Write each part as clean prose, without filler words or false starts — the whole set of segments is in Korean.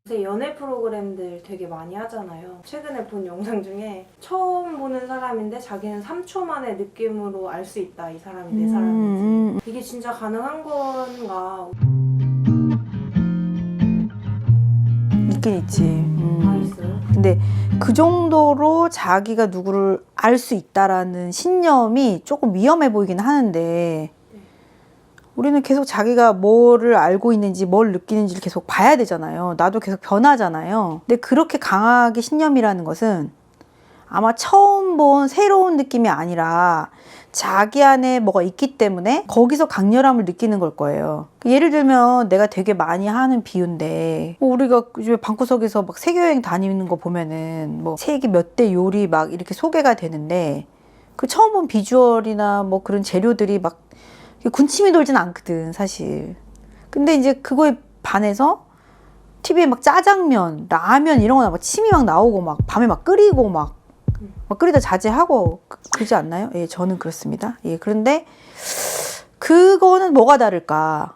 요새 연애 프로그램들 되게 많이 하잖아요. 최근에 본 영상 중에 처음 보는 사람인데 자기는 3초 만에 느낌으로 알 수 있다. 이 사람이 내 사람인지. 이게 진짜 가능한 건가? 있긴 있지. 다 있어요? 근데 그 정도로 자기가 누구를 알 수 있다라는 신념이 조금 위험해 보이긴 하는데 우리는 계속 자기가 뭐를 알고 있는지 뭘 느끼는지를 계속 봐야 되잖아요. 나도 계속 변하잖아요. 근데 그렇게 강하게 신념이라는 것은 아마 처음 본 새로운 느낌이 아니라 자기 안에 뭐가 있기 때문에 거기서 강렬함을 느끼는 걸 거예요. 예를 들면 내가 되게 많이 하는 비유인데 뭐 우리가 요즘에 방구석에서 막 세계여행 다니는 거 보면은 뭐 세계 몇 대 요리 막 이렇게 소개가 되는데 그 처음 본 비주얼이나 뭐 그런 재료들이 막 군침이 돌진 않거든 사실. 근데 이제 그거에 반해서 TV에 막 짜장면, 라면 이런 거나 막 침이 막 나오고 막 밤에 막 끓이고 막 끓이다 자제하고 그러지 않나요? 예, 저는 그렇습니다. 예, 그런데 그거는 뭐가 다를까?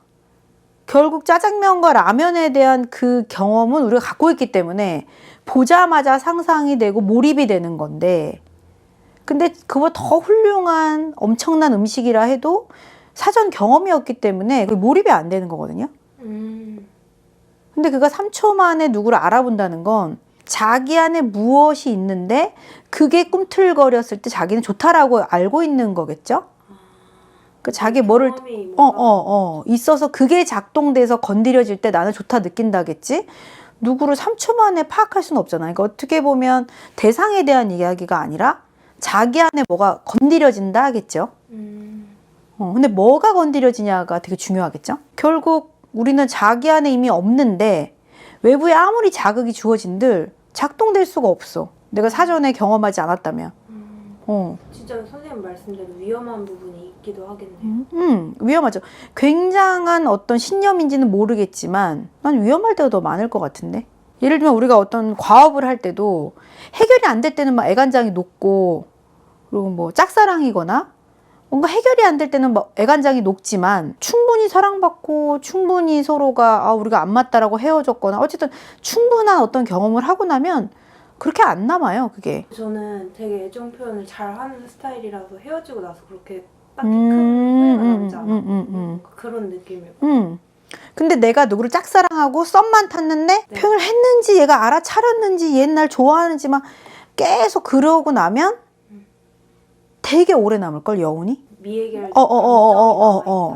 결국 짜장면과 라면에 대한 그 경험은 우리가 갖고 있기 때문에 보자마자 상상이 되고 몰입이 되는 건데 근데 그거 더 훌륭한 엄청난 음식이라 해도 사전 경험이었기 때문에 몰입이 안 되는 거거든요. 근데 그가 3초 만에 누구를 알아본다는 건 자기 안에 무엇이 있는데 그게 꿈틀거렸을 때 자기는 좋다라고 알고 있는 거겠죠? 그 자기 뭐를 있어서 그게 작동돼서 건드려질 때 나는 좋다 느낀다겠지? 누구를 3초 만에 파악할 수는 없잖아요. 그러니까 어떻게 보면 대상에 대한 이야기가 아니라 자기 안에 뭐가 건드려진다 하겠죠? 근데 뭐가 건드려지냐가 되게 중요하겠죠? 결국 우리는 자기 안에 이미 없는데 외부에 아무리 자극이 주어진들 작동될 수가 없어. 내가 사전에 경험하지 않았다면. 진짜 선생님 말씀대로 위험한 부분이 있기도 하겠네요. 위험하죠. 굉장한 어떤 신념인지는 모르겠지만 난 위험할 때가 더 많을 것 같은데. 예를 들면 우리가 어떤 과업을 할 때도 해결이 안 될 때는 막 애간장이 녹고 그리고 뭐 짝사랑이거나 뭔가 해결이 안 될 때는 막 애간장이 녹지만 충분히 사랑받고 충분히 서로가 우리가 안 맞다라고 헤어졌거나 어쨌든 충분한 어떤 경험을 하고 나면 그렇게 안 남아요, 그게. 저는 되게 애정 표현을 잘 하는 스타일이라서 헤어지고 나서 그렇게 딱히 큰 후회가 남지 않았거든요. 그런 느낌이에요. 근데 내가 누구를 짝사랑하고 썸만 탔는데 표현을 했는지 얘가 알아차렸는지 옛날 좋아하는지 막 계속 그러고 나면 되게 오래 남을걸, 여운이? 미해결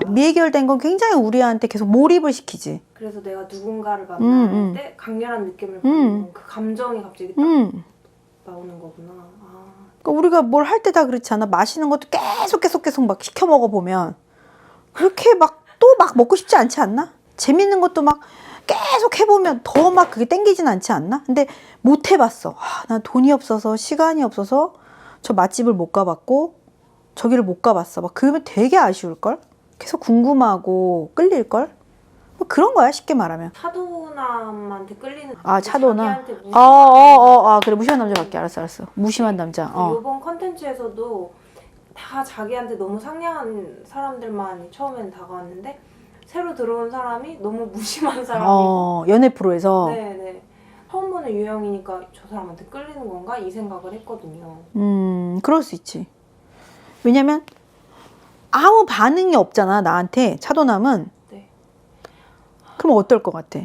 미해결된 건 굉장히 우리한테 계속 몰입을 시키지. 그래서 내가 누군가를 만날 때 강렬한 느낌을 받는 그 감정이 갑자기 딱 나오는 거구나. 그러니까 우리가 뭘 할 때 다 그렇지 않아? 마시는 것도 계속 막 시켜 먹어보면 그렇게 막 또 막 먹고 싶지 않지 않나? 재밌는 것도 막 계속 해보면 더 막 그게 땡기진 않지 않나? 근데 못 해봤어. 난 돈이 없어서 시간이 없어서 저 맛집을 못 가봤고 저기를 못 가봤어. 막 그러면 되게 아쉬울걸? 계속 궁금하고 끌릴걸? 뭐 그런 거야, 쉽게 말하면. 차도남한테 끌리는 차도남? 그래, 무심한 남자 맞게. 알았어. 무심한 남자. 이번 컨텐츠에서도 다 자기한테 너무 상냥한 사람들만 처음에는 다가왔는데 새로 들어온 사람이 너무 무심한 사람이고 연애 프로에서. 네네. 처음 보는 유형이니까 저 사람한테 끌리는 건가? 이 생각을 했거든요. 그럴 수 있지. 왜냐면 아무 반응이 없잖아, 나한테. 차도남은. 네. 그럼 어떨 것 같아?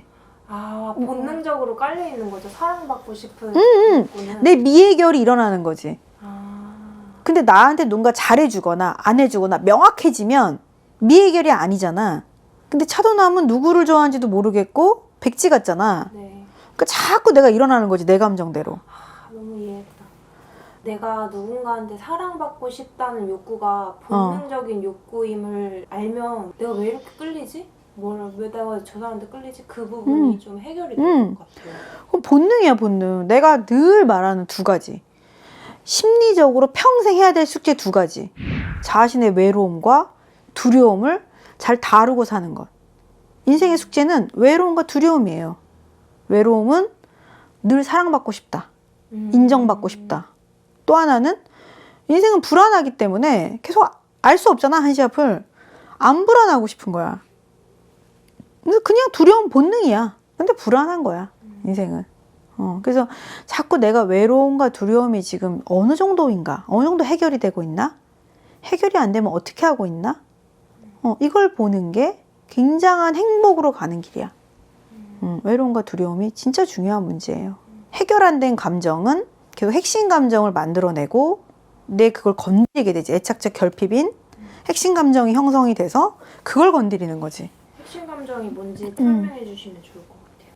본능적으로 깔려있는 거죠. 사랑받고 싶은 욕구는. 내 미해결이 일어나는 거지. 근데 나한테 누군가 잘해주거나 안 해주거나 명확해지면 미해결이 아니잖아. 근데 차도남은 누구를 좋아하는지도 모르겠고 백지 같잖아. 네. 그러니까 자꾸 내가 일어나는 거지, 내 감정대로. 너무 이해했다. 내가 누군가한테 사랑받고 싶다는 욕구가 본능적인 욕구임을 알면 내가 왜 이렇게 끌리지? 왜 내가 저 사람한테 끌리지? 그 부분이 좀 해결이 될 것 같아요. 그럼 본능이야, 본능. 내가 늘 말하는 두 가지. 심리적으로 평생 해야 될 숙제 두 가지. 자신의 외로움과 두려움을 잘 다루고 사는 것. 인생의 숙제는 외로움과 두려움이에요. 외로움은 늘 사랑받고 싶다. 인정받고 싶다. 또 하나는 인생은 불안하기 때문에 계속 알 수 없잖아, 한시 앞을. 안 불안하고 싶은 거야. 근데 그냥 두려운 본능이야. 근데 불안한 거야, 인생은. 그래서 자꾸 내가 외로움과 두려움이 지금 어느 정도인가? 어느 정도 해결이 되고 있나? 해결이 안 되면 어떻게 하고 있나? 이걸 보는 게 굉장한 행복으로 가는 길이야. 외로움과 두려움이 진짜 중요한 문제예요. 해결 안 된 감정은 계속 핵심 감정을 만들어내고 내 그걸 건드리게 되지. 애착적 결핍인 핵심 감정이 형성이 돼서 그걸 건드리는 거지. 핵심 감정이 뭔지 설명해 주시면 좋을 것 같아요.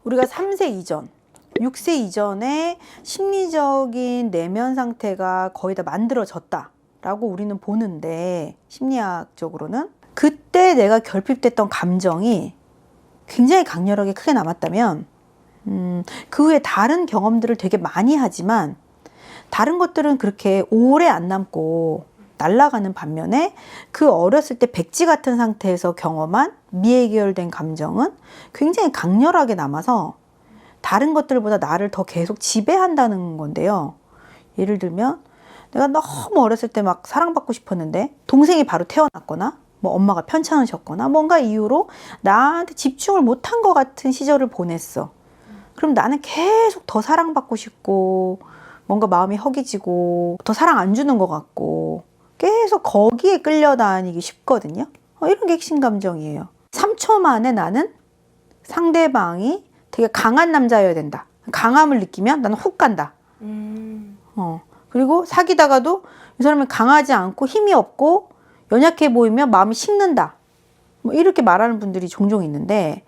우리가 3세 이전, 6세 이전에 심리적인 내면 상태가 거의 다 만들어졌다라고 우리는 보는데, 심리학적으로는 그때 내가 결핍됐던 감정이 굉장히 강렬하게 크게 남았다면 그 후에 다른 경험들을 되게 많이 하지만 다른 것들은 그렇게 오래 안 남고 날아가는 반면에 그 어렸을 때 백지 같은 상태에서 경험한 미해결된 감정은 굉장히 강렬하게 남아서 다른 것들보다 나를 더 계속 지배한다는 건데요. 예를 들면 내가 너무 어렸을 때 막 사랑받고 싶었는데 동생이 바로 태어났거나 뭐 엄마가 편찮으셨거나 뭔가 이유로 나한테 집중을 못한 것 같은 시절을 보냈어. 그럼 나는 계속 더 사랑받고 싶고 뭔가 마음이 허기지고 더 사랑 안 주는 것 같고 계속 거기에 끌려다니기 쉽거든요. 이런 게 핵심 감정이에요. 3초 만에 나는 상대방이 되게 강한 남자여야 된다. 강함을 느끼면 나는 훅 간다. 그리고 사귀다가도 이 사람이 강하지 않고 힘이 없고 연약해 보이면 마음이 식는다. 뭐 이렇게 말하는 분들이 종종 있는데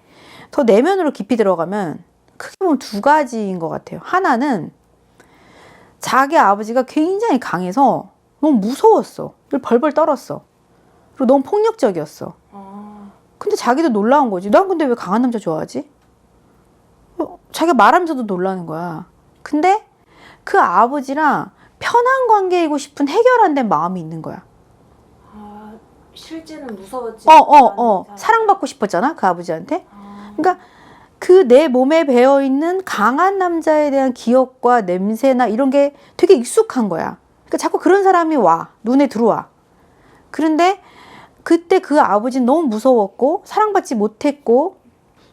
더 내면으로 깊이 들어가면 크게 보면 두 가지인 것 같아요. 하나는 자기 아버지가 굉장히 강해서 너무 무서웠어. 벌벌 떨었어. 그리고 너무 폭력적이었어. 근데 자기도 놀라운 거지. 난 근데 왜 강한 남자 좋아하지? 자기가 말하면서도 놀라는 거야. 근데 그 아버지랑 편한 관계이고 싶은 해결 안 된 마음이 있는 거야. 실제는 무서웠지. 사랑받고 싶었잖아, 그 아버지한테. 그러니까 그 내 몸에 배어있는 강한 남자에 대한 기억과 냄새나 이런 게 되게 익숙한 거야. 그러니까 자꾸 그런 사람이 와. 눈에 들어와. 그런데 그때 그 아버지는 너무 무서웠고 사랑받지 못했고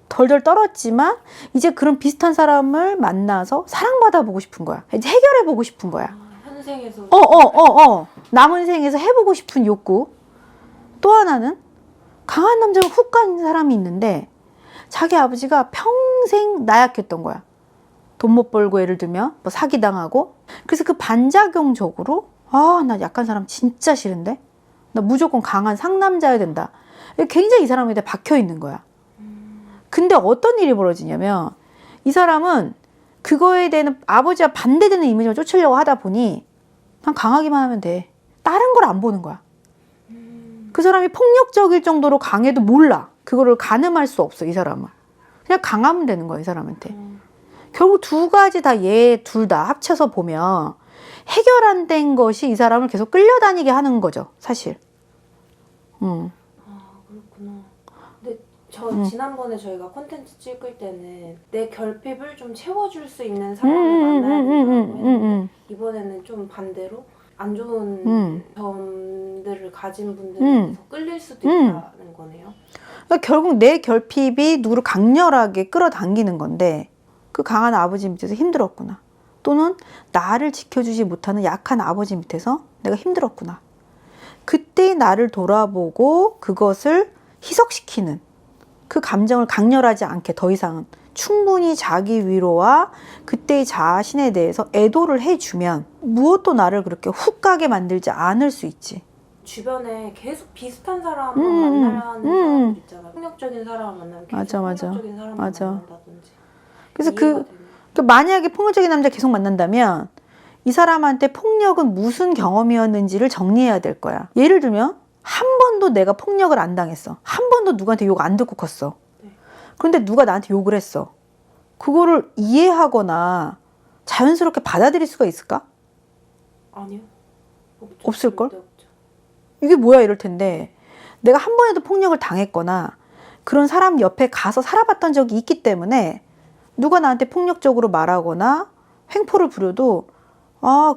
덜덜 떨었지만 이제 그런 비슷한 사람을 만나서 사랑받아 보고 싶은 거야. 이제 해결해 보고 싶은 거야. 현생에서. 남은 생에서 해보고 싶은 욕구. 또 하나는 강한 남자가 훅 간 사람이 있는데 자기 아버지가 평생 나약했던 거야. 돈 못 벌고 예를 들면 뭐 사기당하고. 그래서 그 반작용적으로 나 약한 사람 진짜 싫은데 나 무조건 강한 상남자여야 된다. 굉장히 이 사람에 대해 박혀 있는 거야. 근데 어떤 일이 벌어지냐면 이 사람은 그거에 대한 아버지와 반대되는 이미지를 쫓으려고 하다 보니 난 강하기만 하면 돼. 다른 걸 안 보는 거야. 그 사람이 폭력적일 정도로 강해도 몰라. 그거를 가늠할 수 없어, 이 사람은. 그냥 강하면 되는 거야, 이 사람한테. 결국 두 가지 다 얘 둘 다 합쳐서 보면 해결 안 된 것이 이 사람을 계속 끌려다니게 하는 거죠, 사실. 그렇구나. 근데 지난번에 저희가 콘텐츠 찍을 때는 내 결핍을 좀 채워줄 수 있는 사람을 만나야 된다고 했는데 이번에는 좀 반대로 안 좋은 점들을 가진 분들한테 더 끌릴 수도 있다는 거네요. 그러니까 결국 내 결핍이 누구를 강렬하게 끌어당기는 건데 그 강한 아버지 밑에서 힘들었구나. 또는 나를 지켜주지 못하는 약한 아버지 밑에서 내가 힘들었구나. 그때 나를 돌아보고 그것을 희석시키는 그 감정을 강렬하지 않게 더 이상은 충분히 자기 위로와 그때의 자신에 대해서 애도를 해주면 무엇도 나를 그렇게 훅 가게 만들지 않을 수 있지. 주변에 계속 비슷한 사람을 만나는 사람들 있잖아. 폭력적인 사람을 만나면 계속 폭력적인 사람을 만난다든지. 그래서 만약에 폭력적인 남자 계속 만난다면 이 사람한테 폭력은 무슨 경험이었는지를 정리해야 될 거야. 예를 들면 한 번도 내가 폭력을 안 당했어. 한 번도 누구한테 욕 안 듣고 컸어. 그런데 누가 나한테 욕을 했어. 그거를 이해하거나 자연스럽게 받아들일 수가 있을까? 아니요. 없을걸? 이게 뭐야 이럴 텐데 내가 한 번에도 폭력을 당했거나 그런 사람 옆에 가서 살아봤던 적이 있기 때문에 누가 나한테 폭력적으로 말하거나 횡포를 부려도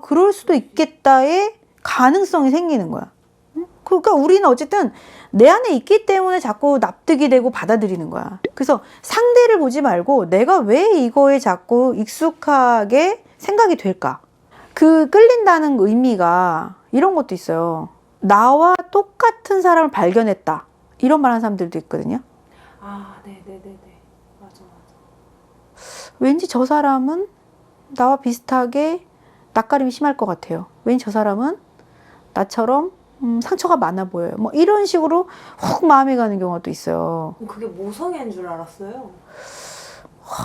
그럴 수도 있겠다의 가능성이 생기는 거야. 그러니까 우리는 어쨌든 내 안에 있기 때문에 자꾸 납득이 되고 받아들이는 거야. 그래서 상대를 보지 말고 내가 왜 이거에 자꾸 익숙하게 생각이 될까? 그 끌린다는 의미가 이런 것도 있어요. 나와 똑같은 사람을 발견했다. 이런 말 하는 사람들도 있거든요. 아, 네네네네. 맞아, 맞아. 왠지 저 사람은 나와 비슷하게 낯가림이 심할 것 같아요. 왠지 저 사람은 나처럼 상처가 많아 보여요. 뭐 이런 식으로 훅 마음이 가는 경우가 또 있어요. 그게 모성애인 줄 알았어요.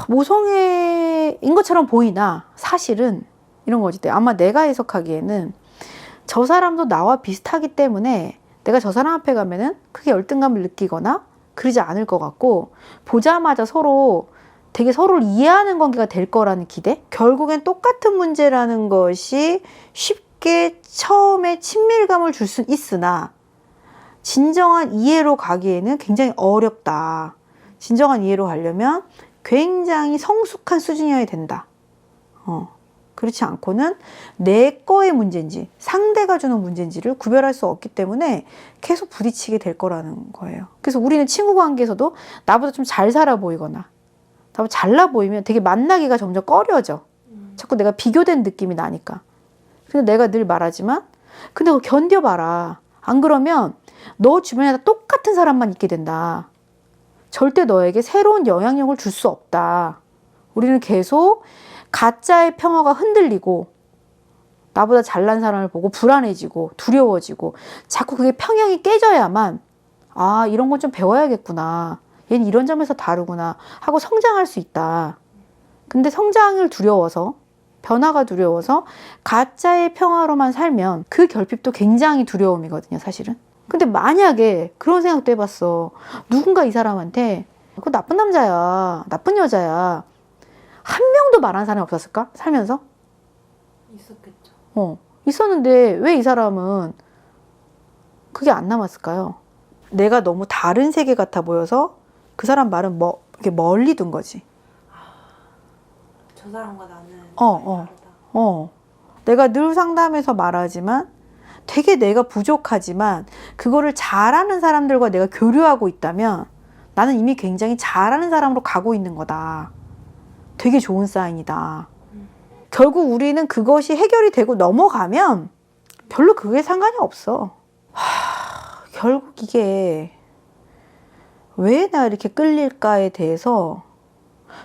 모성애인 것처럼 보이나 사실은 이런 거지. 아마 내가 해석하기에는 저 사람도 나와 비슷하기 때문에 내가 저 사람 앞에 가면은 크게 열등감을 느끼거나 그러지 않을 것 같고, 보자마자 서로 되게 서로를 이해하는 관계가 될 거라는 기대? 결국엔 똑같은 문제라는 것이 쉽게 처음에 친밀감을 줄 수 있으나 진정한 이해로 가기에는 굉장히 어렵다. 진정한 이해로 가려면 굉장히 성숙한 수준이어야 된다. 그렇지 않고는 내 거의 문제인지 상대가 주는 문제인지를 구별할 수 없기 때문에 계속 부딪히게 될 거라는 거예요. 그래서 우리는 친구 관계에서도 나보다 좀 잘 살아 보이거나 나보다 잘나 보이면 되게 만나기가 점점 꺼려져. 자꾸 내가 비교된 느낌이 나니까. 근데 내가 늘 말하지만 근데 그거 견뎌봐라. 안 그러면 너 주변에 똑같은 사람만 있게 된다. 절대 너에게 새로운 영향력을 줄 수 없다. 우리는 계속 가짜의 평화가 흔들리고 나보다 잘난 사람을 보고 불안해지고 두려워지고 자꾸 그게 평형이 깨져야만 아, 이런 건 좀 배워야겠구나. 얘는 이런 점에서 다르구나 하고 성장할 수 있다. 근데 성장을 두려워서 변화가 두려워서 가짜의 평화로만 살면 그 결핍도 굉장히 두려움이거든요, 사실은. 근데 만약에 그런 생각도 해봤어. 누군가 이 사람한테 그거 나쁜 남자야, 나쁜 여자야 한 명도 말하는 사람이 없었을까? 살면서? 있었겠죠. 있었는데 왜 이 사람은 그게 안 남았을까요? 내가 너무 다른 세계 같아 보여서 그 사람 말은 이렇게 멀리 둔 거지. 저 사람과 나는 다르다. 내가 늘 상담에서 말하지만 되게 내가 부족하지만 그거를 잘하는 사람들과 내가 교류하고 있다면 나는 이미 굉장히 잘하는 사람으로 가고 있는 거다. 되게 좋은 사인이다. 결국 우리는 그것이 해결이 되고 넘어가면 별로 그게 상관이 없어. 결국 이게 왜 나 이렇게 끌릴까에 대해서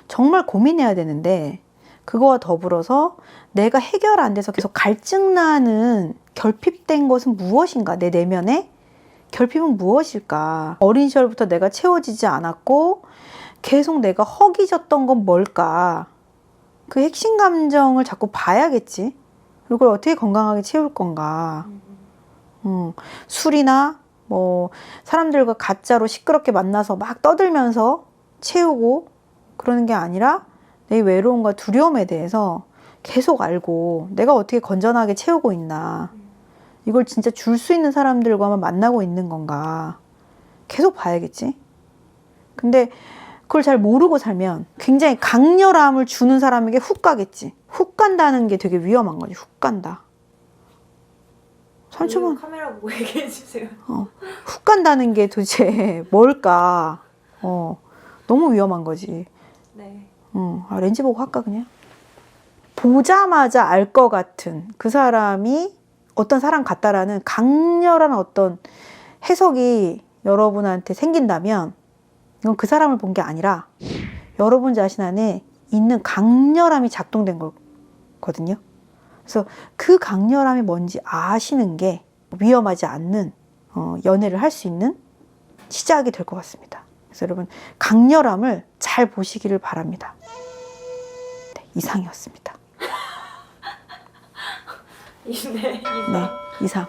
정말 고민해야 되는데 그거와 더불어서 내가 해결 안 돼서 계속 갈증나는 결핍된 것은 무엇인가? 내 내면에 결핍은 무엇일까? 어린 시절부터 내가 채워지지 않았고 계속 내가 허기졌던 건 뭘까? 그 핵심 감정을 자꾸 봐야겠지. 그걸 어떻게 건강하게 채울 건가? 술이나 뭐 사람들과 가짜로 시끄럽게 만나서 막 떠들면서 채우고 그러는 게 아니라 내 외로움과 두려움에 대해서 계속 알고 내가 어떻게 건전하게 채우고 있나, 이걸 진짜 줄 수 있는 사람들과만 만나고 있는 건가 계속 봐야겠지. 근데 그걸 잘 모르고 살면 굉장히 강렬함을 주는 사람에게 훅 가겠지. 훅 간다는 게 되게 위험한 거지. 훅 간다. 삼촌은 카메라 보고 얘기해 주세요. 훅 간다는 게 도대체 뭘까? 너무 위험한 거지. 네. 렌즈 보고 할까 그냥? 보자마자 알 것 같은 그 사람이 어떤 사람 같다라는 강렬한 어떤 해석이 여러분한테 생긴다면 이건 그 사람을 본 게 아니라 여러분 자신 안에 있는 강렬함이 작동된 거거든요. 그래서 그 강렬함이 뭔지 아시는 게 위험하지 않는 연애를 할 수 있는 시작이 될 것 같습니다. 그래서 여러분 강렬함을 잘 보시기를 바랍니다. 네, 이상이었습니다. 네, 네, 이상.